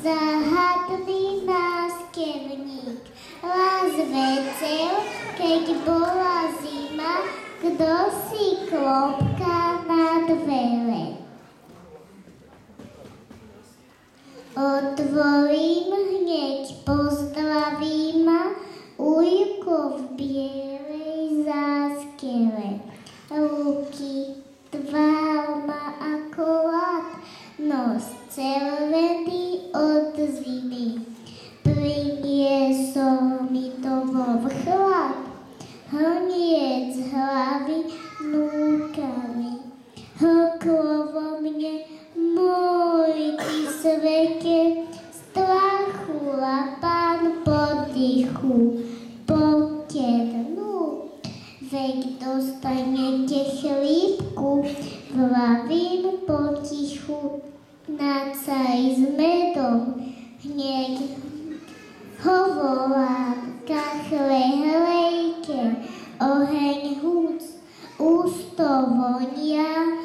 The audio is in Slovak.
Záhadný náskevník vás vedel, keď bola zima, kto si klopka na dvere. Otvorím hneď, pozdravím ma, ujko v bielej záskele. Ruky, tvár ma ako ľad, nos červený od zimy. Priniesol mi domov chlap, hrniec hlavy núkami. Hrklo vo mne, môj ty svete, strachu lapán potichu, poďte dnu. Veď dostanete chlípku, vlavím potichu, na caj s medom, hneď ho volám, kachle hlejke, oheň húc, ústo vonia,